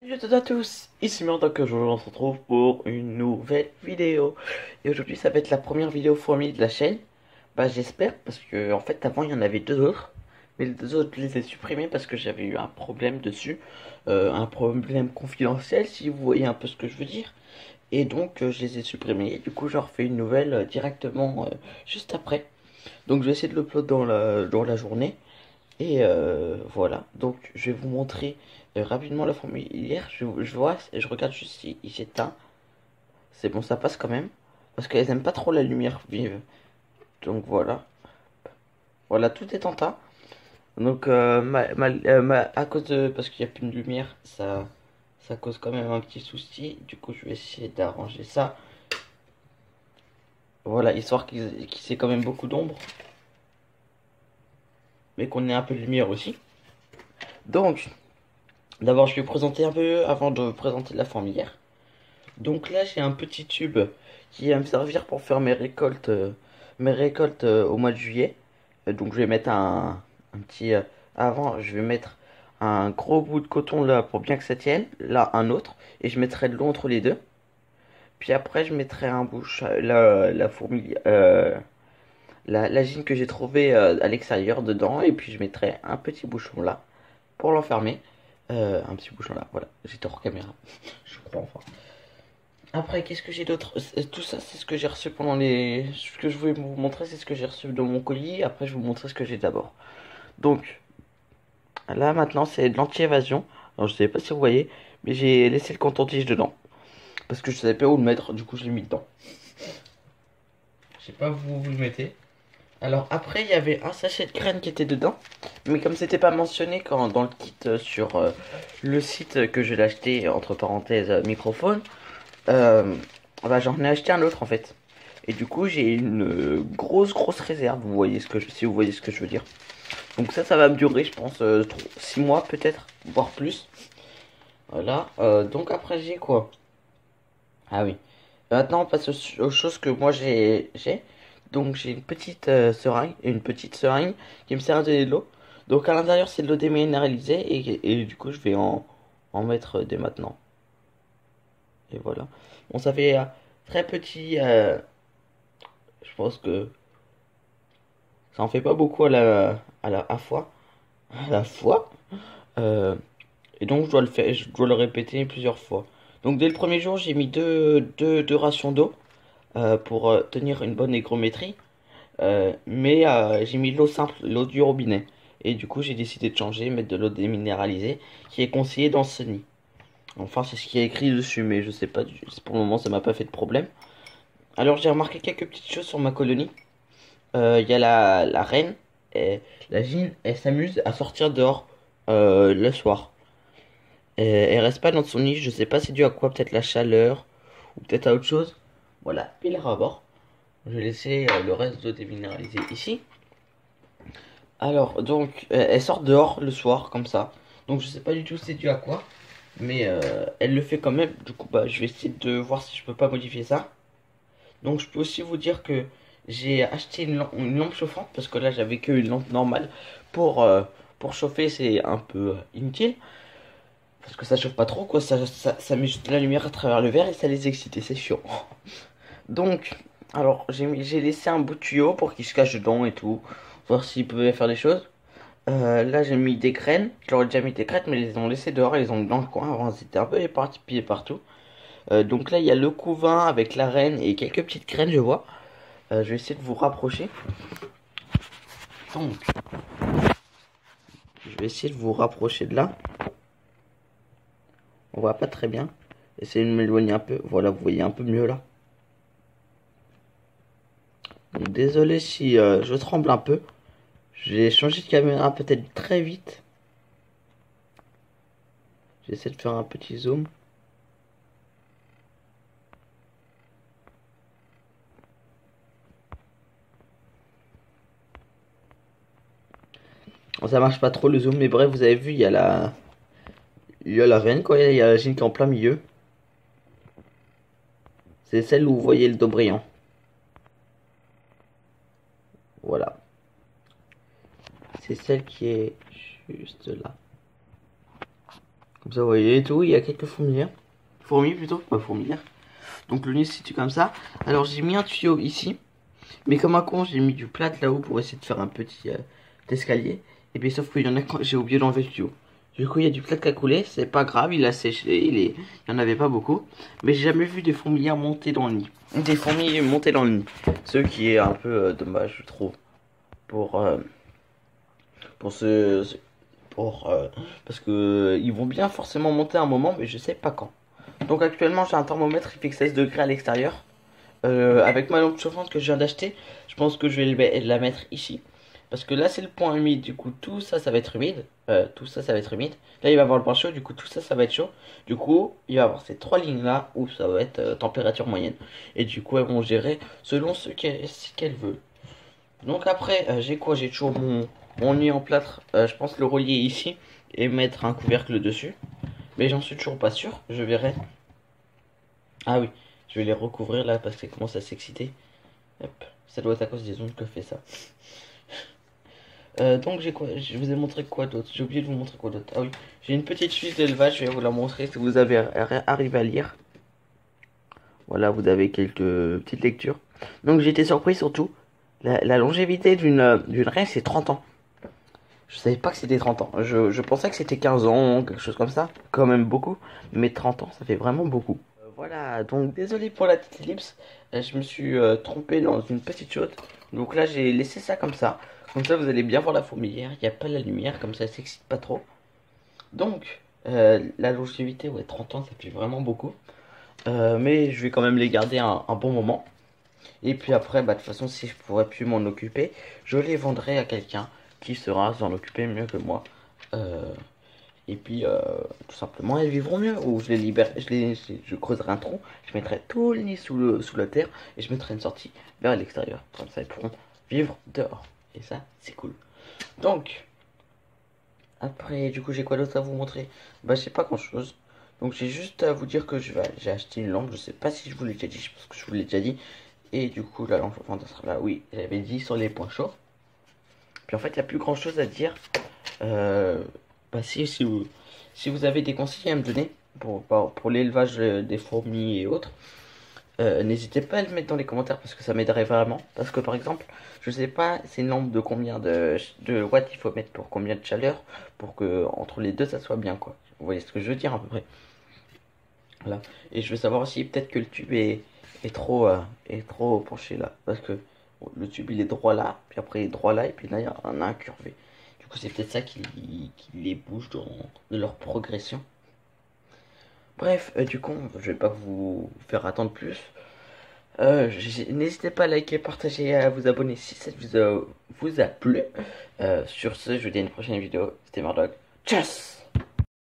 Salut à tous, ici Murdoch, aujourd'hui on se retrouve pour une nouvelle vidéo. Et aujourd'hui ça va être la première vidéo fourmi de la chaîne. Bah j'espère, parce que en fait avant il y en avait deux autres. Mais les deux autres je les ai supprimés parce que j'avais eu un problème dessus. Un problème confidentiel si vous voyez un peu ce que je veux dire. Et donc je les ai supprimés. Et du coup j'en refais une nouvelle directement juste après. Donc je vais essayer de l'upload dans la journée. Et voilà, donc je vais vous montrer rapidement la fourmilière. Je vois, je regarde juste si il s'éteint. C'est bon, ça passe quand même. Parce qu'elles aiment pas trop la lumière vive. Donc voilà. Voilà, tout est en tas. Donc à cause de... Parce qu'il n'y a plus de lumière, ça cause quand même un petit souci. Du coup, je vais essayer d'arranger ça. Voilà, histoire qu'il y ait quand même beaucoup d'ombre. Mais qu'on ait un peu de lumière aussi. Donc, d'abord, je vais présenter un peu avant de présenter la fourmilière. Donc là, j'ai un petit tube qui va me servir pour faire mes récoltes au mois de juillet. Donc je vais mettre un petit... avant, je vais mettre un gros bout de coton là pour bien que ça tienne. Là, un autre. Et je mettrai de l'eau entre les deux. Puis après, je mettrai un bouche, la fourmi, la gine que j'ai trouvée à l'extérieur dedans. Et puis je mettrai un petit bouchon là pour l'enfermer. Un petit bouchon là, voilà. J'étais hors caméra. Je crois enfin. Après, qu'est-ce que j'ai d'autre? Tout ça, c'est ce que j'ai reçu pendant les... Ce que je voulais vous montrer, c'est ce que j'ai reçu dans mon colis. Après, je vais vous montrer ce que j'ai d'abord. Donc, là, maintenant, c'est de l'anti-évasion. Alors, je sais pas si vous voyez, mais j'ai laissé le coton-tige dedans. Parce que je savais pas où le mettre, du coup, je l'ai mis dedans. Je sais pas où vous le mettez. Alors, après, il y avait un sachet de graines qui était dedans. Mais comme c'était pas mentionné dans le kit sur le site que je l'ai acheté, entre parenthèses, microphone, Euh, bah, j'en ai acheté un autre en fait. Et du coup, j'ai une grosse réserve. Vous voyez si vous voyez ce que je veux dire. Donc ça va me durer, je pense, 6 mois peut-être, voire plus. Voilà. Donc après, j'ai quoi? Ah oui. Maintenant, on passe aux choses que moi j'ai. Donc j'ai une petite seringue, qui me sert à donner de l'eau. Donc à l'intérieur, c'est de l'eau déminéralisée et du coup, je vais en mettre dès maintenant. Et voilà. Bon, ça fait très petit. Je pense que ça en fait pas beaucoup à la fois. À la fois. Euh, et donc je dois le répéter plusieurs fois. Donc dès le premier jour, j'ai mis deux rations d'eau pour tenir une bonne hygrométrie. Mais j'ai mis de l'eau simple, l'eau du robinet. Et du coup, j'ai décidé de changer, mettre de l'eau déminéralisée, qui est conseillée dans ce nid. Enfin, c'est ce qui est écrit dessus, mais je sais pas, pour le moment, ça m'a pas fait de problème. Alors, j'ai remarqué quelques petites choses sur ma colonie. Il y a la reine, et la Gine, elle s'amuse à sortir dehors le soir. Et elle reste pas dans son nid, je sais pas c'est dû à quoi, peut-être la chaleur, ou peut-être à autre chose. Voilà, pile à bord. Je vais laisser le reste de déminéraliser ici. Alors, donc, elle sort dehors le soir, comme ça. Donc, je sais pas du tout c'est dû à quoi. Mais elle le fait quand même. Du coup, bah, je vais essayer de voir si je peux pas modifier ça. Donc je peux aussi vous dire que j'ai acheté une lampe chauffante parce que là j'avais que une lampe normale pour chauffer, c'est un peu inutile parce que ça chauffe pas trop quoi, ça met juste de la lumière à travers le verre et ça les excite et c'est chiant. Donc alors j'ai laissé un bout de tuyau pour qu'il se cache dedans et tout, voir s'il pouvait faire des choses. Là j'ai mis des graines, j'aurais déjà mis des graines mais ils les ont laissées dehors, ils les ont mis dans le coin, avant c'était un peu éparpillé partout. Donc là il y a le couvain avec la reine et quelques petites graines je vois. Je vais essayer de vous rapprocher. Donc, je vais essayer de vous rapprocher de là. On voit pas très bien. Essayez de m'éloigner un peu. Voilà, vous voyez un peu mieux là. Donc, désolé si je tremble un peu. J'ai changé de caméra peut-être très vite. J'essaie de faire un petit zoom. Bon, ça marche pas trop le zoom, mais bref, vous avez vu, il y a la reine, quoi. Il y a la Gine qui est en plein milieu. C'est celle où vous voyez le dos brillant. Voilà. C'est celle qui est juste là. Comme ça, vous voyez et tout. Il y a quelques fourmilières. Fourmis plutôt, pas fourmilières. Donc le nid se situe comme ça. Alors j'ai mis un tuyau ici. Mais comme un con, j'ai mis du plâtre là-haut pour essayer de faire un petit escalier. Et bien sauf qu'il y en a quand j'ai oublié d'enlever le tuyau. Du coup il y a du plâtre qui a coulé, c'est pas grave, il a séché, il y en avait pas beaucoup. Mais j'ai jamais vu des fourmilières monter dans le nid. Des fourmis monter dans le nid. Ce qui est un peu dommage je trouve. Pour, euh, pour ce... parce que ils vont bien forcément monter un moment, mais je sais pas quand. Donc actuellement j'ai un thermomètre, il fait 16 degrés à l'extérieur. Avec ma lampe chauffante que je viens d'acheter, je pense que je vais la mettre ici. Parce que là c'est le point humide, du coup tout ça ça va être humide. Tout ça ça va être humide. Là il va y avoir le point chaud, du coup tout ça ça va être chaud. Du coup il va y avoir ces trois lignes là où ça va être température moyenne. Et du coup elles vont gérer selon ce qu'elles veulent. Donc après j'ai quoi? J'ai toujours mon nid en plâtre. Je pense le relier ici et mettre un couvercle dessus. Mais j'en suis toujours pas sûr, je verrai. Ah oui, je vais les recouvrir là parce qu'elles commencent à s'exciter. Hop, ça doit être à cause des ondes que fait ça. Donc j'ai quoi? Je vous ai montré quoi d'autre? J'ai oublié de vous montrer quoi d'autre. Ah oui, j'ai une petite fiche d'élevage, je vais vous la montrer si vous avez arrivé à lire. Voilà, vous avez quelques petites lectures. Donc j'ai été surpris surtout. La longévité d'une reine c'est 30 ans. Je savais pas que c'était 30 ans. Je pensais que c'était 15 ans, quelque chose comme ça. Quand même beaucoup. Mais 30 ans, ça fait vraiment beaucoup. Voilà, donc désolé pour la petite ellipse. Je me suis trompé dans une petite chose. Donc là, j'ai laissé ça comme ça. Comme ça, vous allez bien voir la fourmilière. Il n'y a pas la lumière, comme ça, elle s'excite pas trop. Donc, la longévité, ouais, 30 ans, ça fait vraiment beaucoup. Mais je vais quand même les garder un bon moment. Et puis après, bah, de toute façon, si je pourrais plus m'en occuper, je les vendrai à quelqu'un qui saura s'en occuper mieux que moi. Et puis, tout simplement, elles vivront mieux. Ou je les libère, je creuserai un trou, je mettrai tout le nid sous la terre et je mettrai une sortie vers l'extérieur. Comme ça, elles pourront vivre dehors. Et ça, c'est cool. Donc, après, du coup, j'ai quoi d'autre à vous montrer? Bah, j'ai pas grand chose. Donc, j'ai juste à vous dire que j'ai acheté une lampe. Je sais pas si je vous l'ai déjà dit, je pense que je vous l'ai déjà dit. Et du coup, la lampe chauffante sera là. Oui, j'avais dit sur les points chauds. Puis en fait, il n'y a plus grand chose à dire. Bah si vous avez des conseils à me donner pour l'élevage des fourmis et autres, n'hésitez pas à le mettre dans les commentaires parce que ça m'aiderait vraiment. Parce que par exemple, je sais pas, c'est une lampe de combien de watts il faut mettre pour combien de chaleur pour que entre les deux ça soit bien quoi. Vous voyez ce que je veux dire à peu près. Voilà. Et je veux savoir aussi peut-être que le tube est trop penché là. Parce que le tube il est droit là, puis après il est droit là, et puis là il y a un incurvé. Du coup c'est peut-être ça qui les bouge de leur progression. Bref, du coup, je vais pas vous faire attendre plus. N'hésitez pas à liker, partager et à vous abonner si ça vous a plu. Sur ce, je vous dis à une prochaine vidéo. C'était Mardog. Tchuss!